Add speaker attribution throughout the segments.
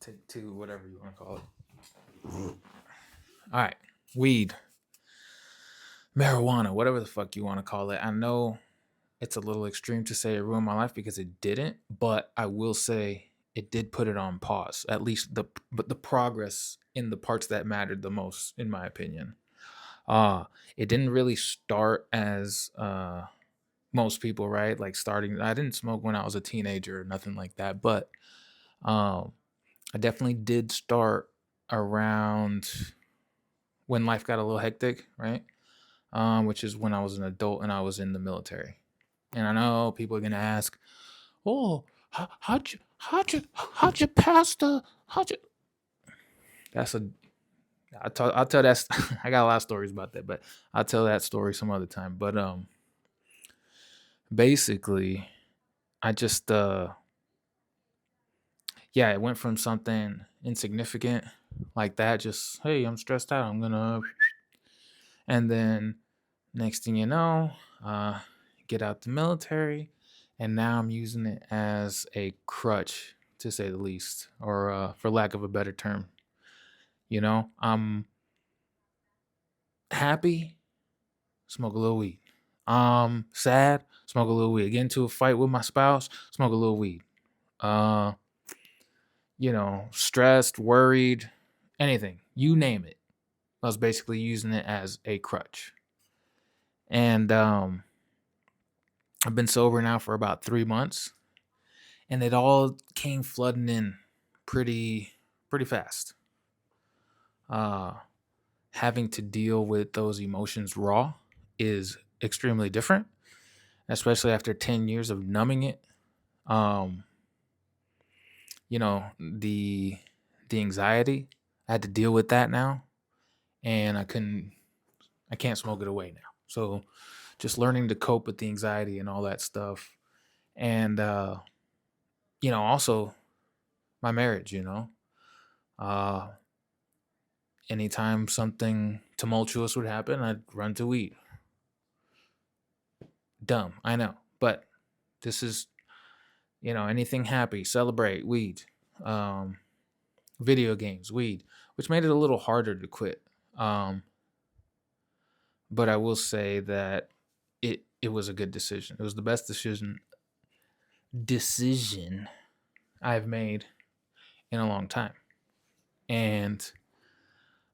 Speaker 1: Take two, whatever you want to call it. All right. Weed, marijuana, whatever the fuck you want to call it. I know it's a little extreme to say it ruined my life because it didn't, but I will say it did put it on pause. At least the progress in the parts that mattered the most, in my opinion. Uh it didn't really start as most people, right? Like starting, I didn't smoke when I was a teenager or nothing like that, but um I definitely did start around when life got a little hectic, right? Which is when I was an adult and I was in the military. And I know people are gonna ask, "Oh, how'd you pass the how'd you?" That's a I'll tell that. I got a lot of stories about that, but I'll tell that story some other time. But basically, I just yeah, it went from something insignificant like that, just hey, I'm stressed out, I'm gonna, and then next thing you know, uh, get out the military, and now I'm using it as a crutch, to say the least, or for lack of a better term. I'm happy, smoke a little weed. Sad, smoke a little weed. Get into a fight with my spouse, smoke a little weed. Uh, stressed, worried, anything, you name it. I was basically using it as a crutch. And I've been sober now for about 3 months, and it all came flooding in pretty fast. Uh, Having to deal with those emotions raw is extremely different, especially after 10 years of numbing it. Um, the anxiety, I had to deal with that now, and I can't smoke it away now. So just learning to cope with the anxiety and all that stuff. And also my marriage, Uh anytime something tumultuous would happen, I'd run to weed. Dumb, I know. But this is, anything happy, celebrate, weed. Um Video games, weed, which made it a little harder to quit. Um but I will say that it was a good decision. It was the best decision I've made in a long time. And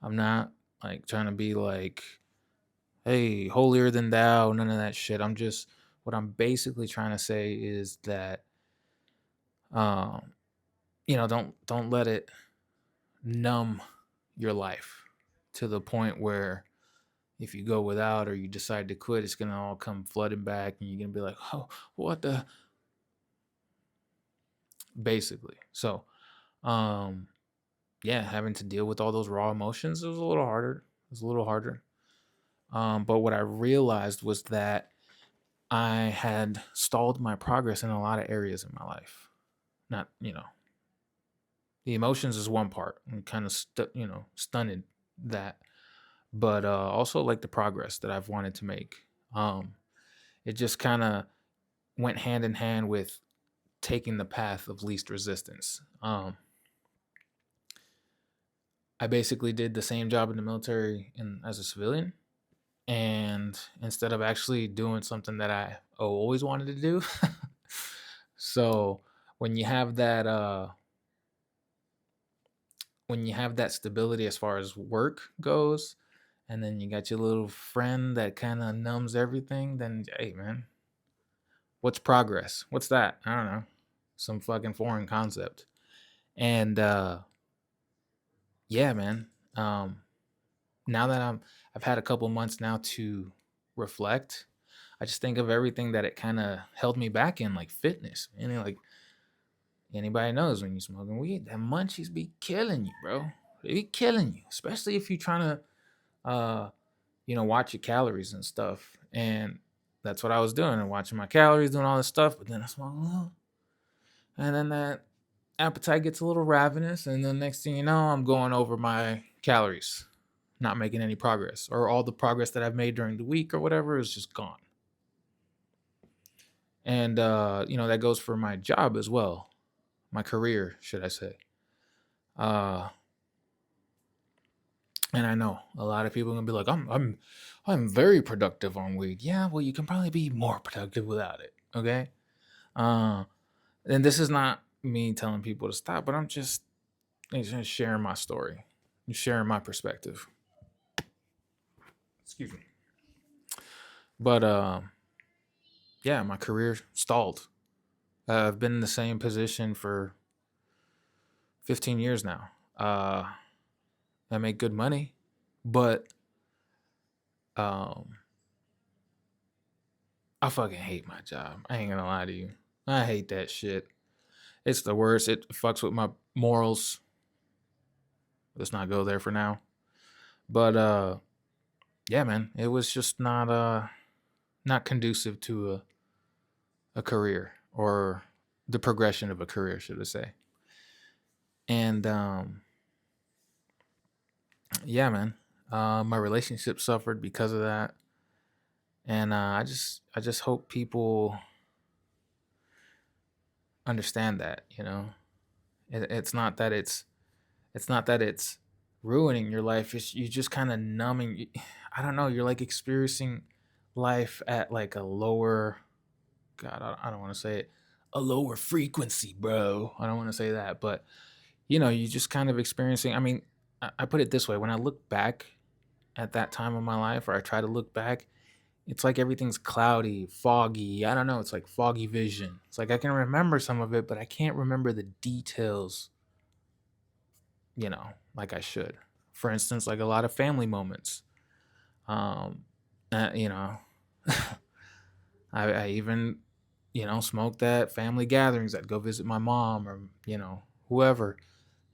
Speaker 1: I'm not like trying to be like, hey, holier than thou, none of that shit. What I'm basically trying to say is that, um, don't let it numb your life to the point where if you go without or you decide to quit, it's gonna all come flooding back, and you're gonna be like, oh, what the, basically. So, um, yeah, having to deal with all those raw emotions, it was a little harder. It was a little harder. But what I realized was that I had stalled my progress in a lot of areas in my life. Not, the emotions is one part and kind of, stunted that. But also like the progress that I've wanted to make. Um, it just kind of went hand in hand with taking the path of least resistance. I basically did the same job in the military as a civilian. And instead of actually doing something that I always wanted to do, so when you have that stability as far as work goes, and then you got your little friend that kind of numbs everything, then hey man, what's progress? What's that? I don't know, some fucking foreign concept. And yeah, man. Um, Now that I've had a couple months now to reflect, I just think of everything that it kind of held me back in, like fitness. And like anybody knows, when you smoking weed, that munchies be killing you, bro. They be killing you, especially if you're trying to, watch your calories and stuff. And that's what I was doing, and watching my calories, doing all this stuff. But then I smoke a little, and then that appetite gets a little ravenous, and then next thing you know, I'm going over my calories, not making any progress, or all the progress that I've made during the week or whatever is just gone. And that goes for my job as well, my career, should I say. Uh, and I know a lot of people are gonna be like, I'm very productive on weed. Yeah, well, you can probably be more productive without it. Okay. Uh, and this is not me telling people to stop, but I'm just sharing my story, sharing my perspective. Excuse me. But yeah, my career stalled. I've been in the same position for 15 years now. I make good money, but um, I fucking hate my job. I ain't gonna lie to you. I hate that shit. It's the worst. It fucks with my morals. Let's not go there for now. But yeah, man, it was just not conducive to a career or the progression of a career, should I say? And yeah, man, my relationship suffered because of that, and I just hope people understand that. It's not that it's ruining your life. It's you just kind of numbing. I don't know. You're like experiencing life at like a lower. God, I don't want to say it. A lower frequency, bro. I don't want to say that, but you just kind of experiencing. I mean, I put it this way: when I look back at that time of my life, or I try to look back, it's like everything's cloudy, foggy. I don't know. It's like foggy vision. It's like I can remember some of it, but I can't remember the details, like I should. For instance, like a lot of family moments. Um, uh, you know, I even, smoked at family gatherings. I'd go visit my mom or, whoever,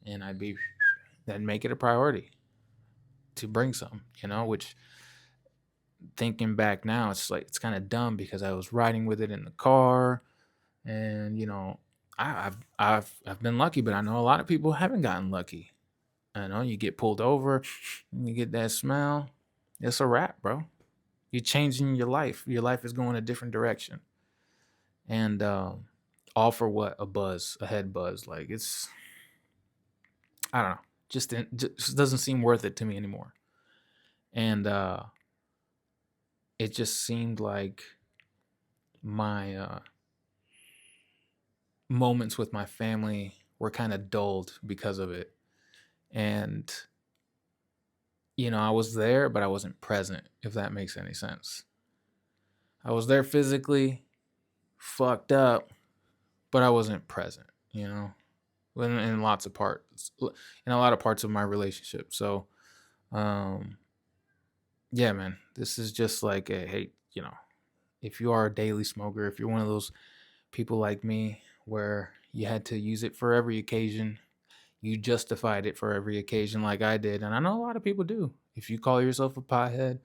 Speaker 1: and that'd make it a priority to bring some, which thinking back now, it's like, it's kind of dumb because I was riding with it in the car and, I've been lucky, but I know a lot of people haven't gotten lucky. I know you get pulled over, you get that smell, it's a wrap, bro. You're changing your life. Your life is going a different direction, and all for what? A buzz, a head buzz. Like it's, I don't know, just doesn't seem worth it to me anymore. And it just seemed like my moments with my family were kind of dulled because of it, and I was there, but I wasn't present. If that makes any sense. I was there physically, fucked up, but I wasn't present. In lots of parts, in a lot of parts of my relationship. So, um, yeah, man, this is just like a hey, if you are a daily smoker, if you're one of those people like me where you had to use it for every occasion, you justified it for every occasion, like I did, and I know a lot of people do. If you call yourself a pothead,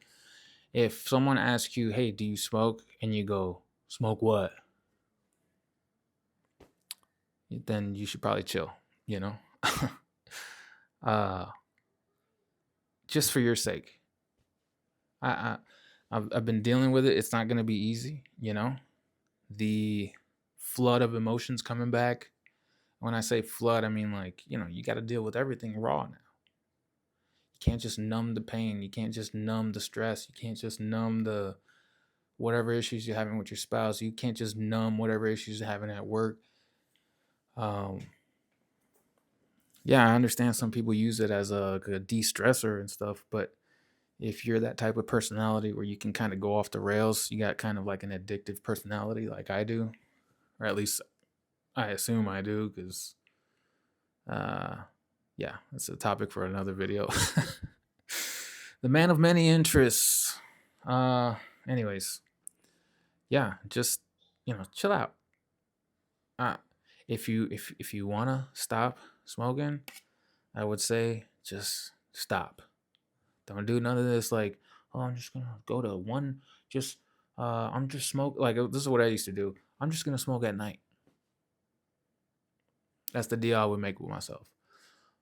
Speaker 1: if someone asks you, "Hey, do you smoke?" and you go, "Smoke what?" then you should probably chill. You know, uh, just for your sake. I I've been dealing with it. It's not gonna be easy. The flood of emotions coming back. When I say flood, I mean like you got to deal with everything raw now. You can't just numb the pain. You can't just numb the stress. You can't just numb the whatever issues you're having with your spouse. You can't just numb whatever issues you're having at work. Um, yeah, I understand some people use it as a de-stressor and stuff, but if you're that type of personality where you can kind of go off the rails, you got kind of like an addictive personality like I do, or at least I assume I do, because uh, yeah, it's a topic for another video. The man of many interests. Uh, anyways, yeah, just chill out. Uh, if you wanna stop smoking, I would say just stop. Don't do none of this like, oh, I'm just gonna go to one. Just I'm just smoke like this is what I used to do. I'm just gonna smoke at night. That's the deal I would make with myself.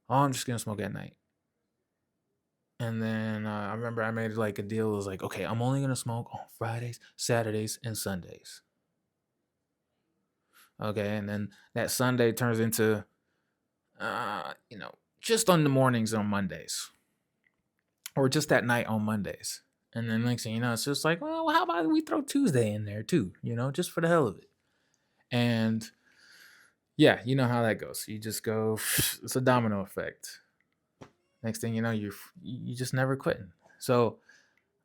Speaker 1: Oh, I'm just gonna smoke at night. And then I remember I made like a deal. It was like, okay, I'm only gonna smoke on Fridays, Saturdays, and Sundays. Okay, and then that Sunday turns into you know, just on the mornings on Mondays, or just at night on Mondays. And then next thing you know, it's just like, well, how about we throw Tuesday in there too, you know, just for the hell of it. And yeah, you know how that goes. You just go, it's a domino effect. Next thing you know, you just never quitting. So,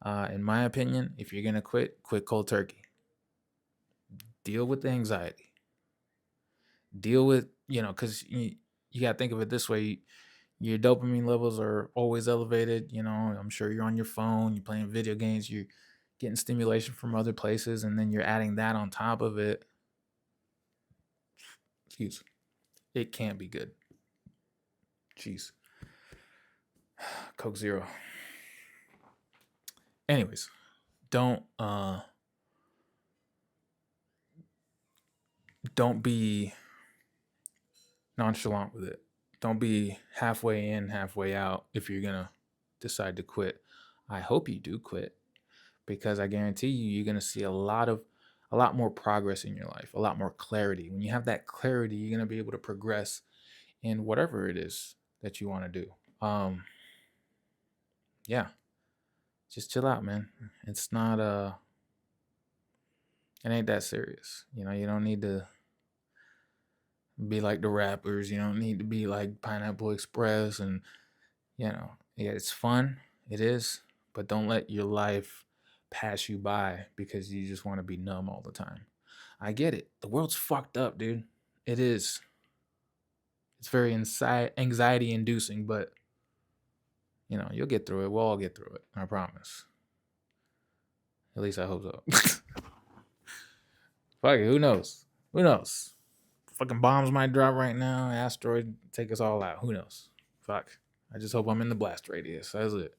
Speaker 1: in my opinion, if you're gonna quit, quit cold turkey. Deal with the anxiety. Deal with, you know, because you got to think of it this way. Your dopamine levels are always elevated. You know, I'm sure you're on your phone, you're playing video games, you're getting stimulation from other places, and then you're adding that on top of it. Excuse. It can't be good. Jeez. Coke Zero. Anyways, don't be nonchalant with it. Don't be halfway in, halfway out if you're gonna decide to quit. I hope you do quit, because I guarantee you're gonna see a lot more progress in your life, a lot more clarity. When you have that clarity, you're gonna be able to progress in whatever it is that you want to do. Yeah, just chill out, man. It's not it ain't that serious. You know, you don't need to be like the rappers. You don't need to be like Pineapple Express. And you know, yeah, it's fun. It is, but don't let your life pass you by because you just want to be numb all the time. I get it. The world's fucked up, dude. It is. It's very anxiety inducing, but you know, you'll get through it. We'll all get through it. I promise. At least I hope so. Fuck it. Who knows? Who knows? Fucking bombs might drop right now. Asteroid take us all out. Who knows? Fuck. I just hope I'm in the blast radius. That's it.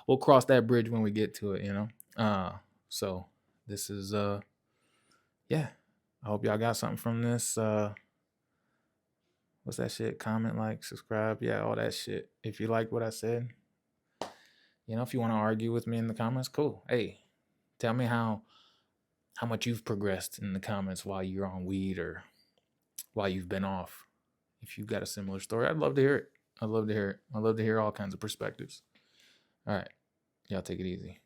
Speaker 1: We'll cross that bridge when we get to it, you know. So this is yeah. I hope y'all got something from this. What's that shit? Comment, like, subscribe, yeah, all that shit. If you like what I said, you know, if you want to argue with me in the comments, cool. Hey, tell me how much you've progressed in the comments while you're on weed or while you've been off. If you've got a similar story, I'd love to hear it. I'd love to hear it. I'd love to hear all kinds of perspectives. All right. Y'all take it easy.